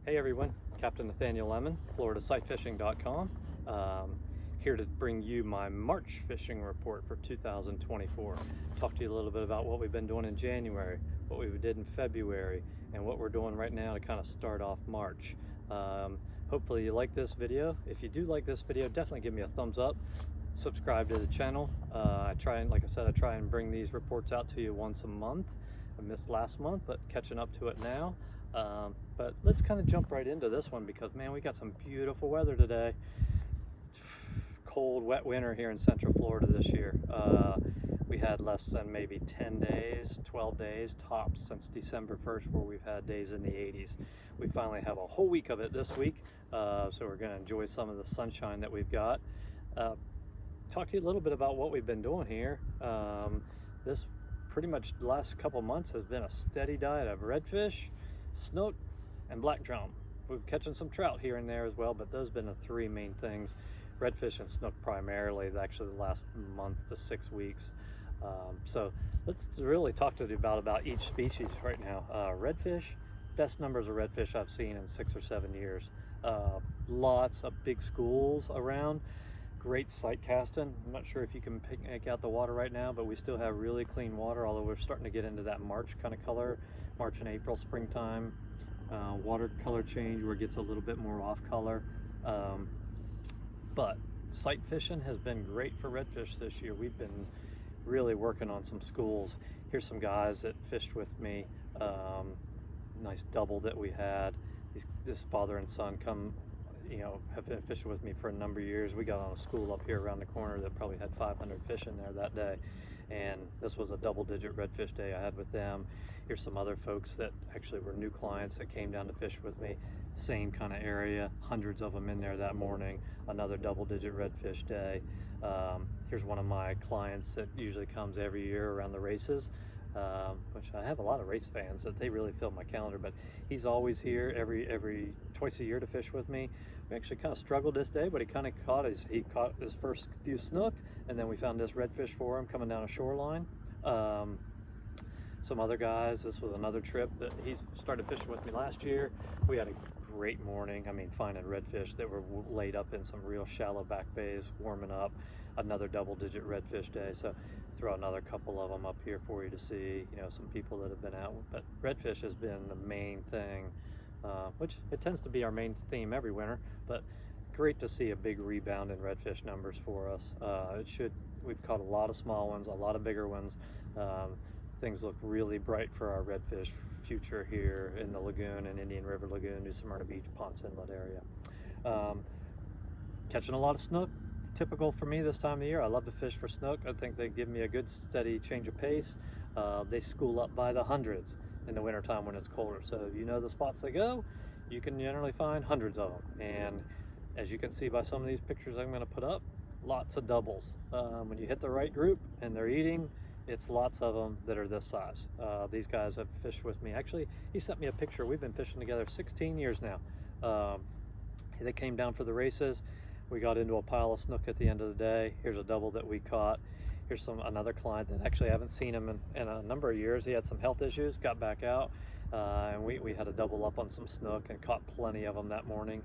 Hey everyone, Captain Nathaniel Lemmon, FloridaSightFishing.com. Here to bring you my March fishing report for 2024. Talk to you a little bit about what we've been doing in January, what we did in February, and what we're doing right now to kind of start off March. Hopefully you like this video. If you do like this video, definitely give me a thumbs up. Subscribe to the channel. Like I said, I try and bring these reports out to you once a month. I missed last month, but catching up to it now. But let's kind of jump right into this one because, man, we got some beautiful weather today. Cold, wet winter here in Central Florida this year. We had less than maybe 10 days, 12 days tops since December 1st where we've had days in the 80s. We finally have a whole week of it this week, so we're going to enjoy some of the sunshine that we've got. Talk to you a little bit about what we've been doing here. This pretty much the last couple months has been a steady diet of redfish, snook, and black drum. We're catching some trout here and there as well, but those have been the three main things. Redfish and snook primarily, actually the last month to 6 weeks. So let's really talk to you about each species right now. Redfish, best numbers of redfish I've seen in 6 or 7 years. Lots of big schools around. Great sight casting. I'm not sure if you can pick out the water right now, but we still have really clean water, although we're starting to get into that March kind of color, March and April, springtime. Water color change where it gets a little bit more off color. But sight fishing has been great for redfish this year. We've been really working on some schools. Here's some guys that fished with me. Nice double that we had. This father and son have been fishing with me for a number of years. We got on a school up here around the corner that probably had 500 fish in there that day, and this was a double-digit redfish day I had with them. Here's some other folks that actually were new clients that came down to fish with me. Same kind of area, hundreds of them in there that morning. Another double-digit redfish day. Here's one of my clients that usually comes every year around the races. Which I have a lot of race fans that they really fill my calendar, but he's always here every twice a year to fish with me. We actually kind of struggled this day, but he caught his first few snook, and then we found this redfish for him coming down a shoreline. Some other guys, this was another trip that he started fishing with me last year. We had a great morning. I mean, finding redfish that were laid up in some real shallow back bays, warming up. Another double-digit redfish day. So throw another couple of them up here for you to see, some people that have been out. But redfish has been the main thing, which it tends to be our main theme every winter, but great to see a big rebound in redfish numbers for us. We've caught a lot of small ones, a lot of bigger ones. Things look really bright for our redfish future here in the lagoon and Indian River Lagoon, New Smyrna Beach, Ponce Inlet area. Catching a lot of snook. Typical for me this time of year. I love to fish for snook. I think they give me a good steady change of pace. They school up by the hundreds in the wintertime when it's colder. So the spots they go, you can generally find hundreds of them. And as you can see by some of these pictures I'm going to put up, lots of doubles. When you hit the right group and they're eating, it's lots of them that are this size. These guys have fished with me. Actually, he sent me a picture. We've been fishing together 16 years now. They came down for the races. We got into a pile of snook at the end of the day. Here's a double that we caught. Here's another client that actually I haven't seen him in a number of years. He had some health issues, got back out, and we had a double up on some snook and caught plenty of them that morning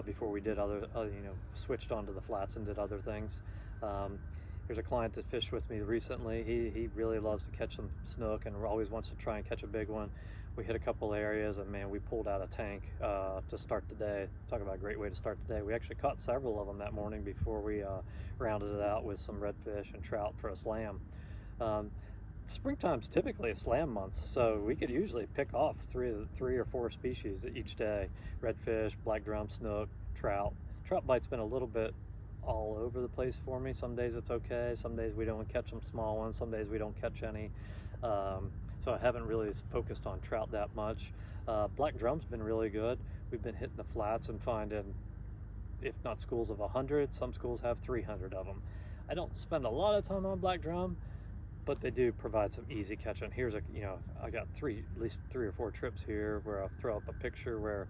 before we did switched onto the flats and did other things. Here's a client that fished with me recently. He really loves to catch some snook and always wants to try and catch a big one. We hit a couple areas and, man, we pulled out a tank to start the day. Talk about a great way to start the day. We actually caught several of them that morning before we rounded it out with some redfish and trout for a slam. Springtime's typically a slam month, so we could usually pick off three or four species each day. Redfish, black drum, snook, trout. Trout bite's been a little bit all over the place for me. Some days it's okay, some days we don't catch some small ones, some days we don't catch any. So I haven't really focused on trout that much. Black drum's been really good. We've been hitting the flats and finding, if not schools of 100, some schools have 300 of them. I don't spend a lot of time on black drum, but they do provide some easy catching. Here's I got at least three or four trips here where I'll throw up a picture where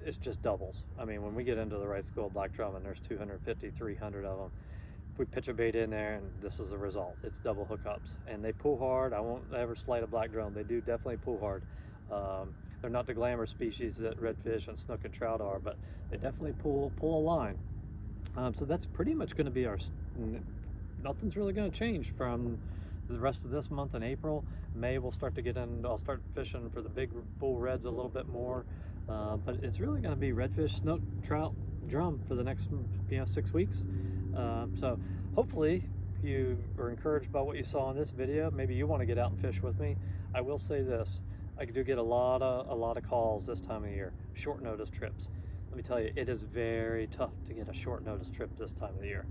it's just doubles. I mean, when we get into the right school of black drum and there's 250, 300 of them, we pitch a bait in there and this is the result. It's double hookups and they pull hard. I won't ever slight a black drum. They do definitely pull hard. They're not the glamour species that redfish and snook and trout are, but they definitely pull a line. So that's pretty much going to be our, nothing's really going to change from the rest of this month in April. May we'll start to get in, I'll start fishing for the big bull reds a little bit more, but it's really going to be redfish, snook, trout, drum for the next 6 weeks. So hopefully you are encouraged by what you saw in this video. Maybe you want to get out and fish with me. I will say this, I do get a lot of calls this time of year, short notice trips. Let me tell you, it is very tough to get a short notice trip this time of the year.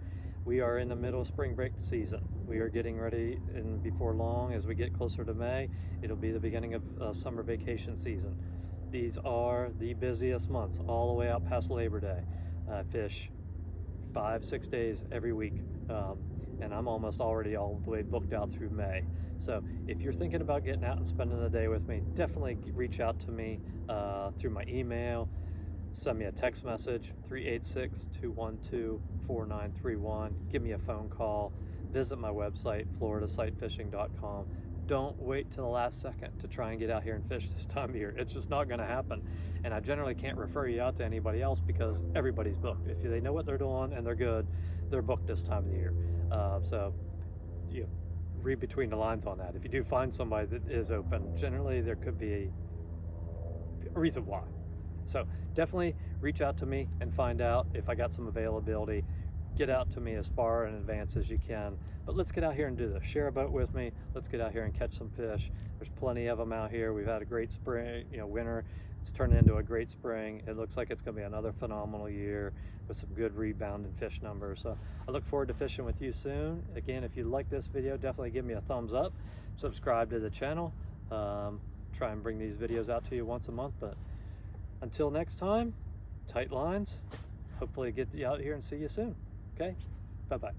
We are in the middle of spring break season. We are getting ready, and before long, as we get closer to May, it'll be the beginning of summer vacation season. These are the busiest months, all the way out past Labor Day. I fish 5-6 days every week, and I'm almost already all the way booked out through May. So if you're thinking about getting out and spending the day with me, definitely reach out to me through my email. Send me a text message, 386-212-4931. Give me a phone call. Visit my website, floridasightfishing.com. Don't wait till the last second to try and get out here and fish this time of year. It's just not going to happen. And I generally can't refer you out to anybody else because everybody's booked. If they know what they're doing and they're good, they're booked this time of the year. So you read between the lines on that. If you do find somebody that is open, generally there could be a reason why. So definitely reach out to me and find out if I got some availability. Get out to me as far in advance as you can. But let's get out here and do this. Share a boat with me. Let's get out here and catch some fish. There's plenty of them out here. We've had a great spring, winter. It's turned into a great spring. It looks like it's going to be another phenomenal year with some good rebound and fish numbers. So I look forward to fishing with you soon. Again, if you like this video, definitely give me a thumbs up. Subscribe to the channel. Try and bring these videos out to you once a month. But until next time, tight lines. Hopefully get you out here and see you soon. Okay? Bye-bye.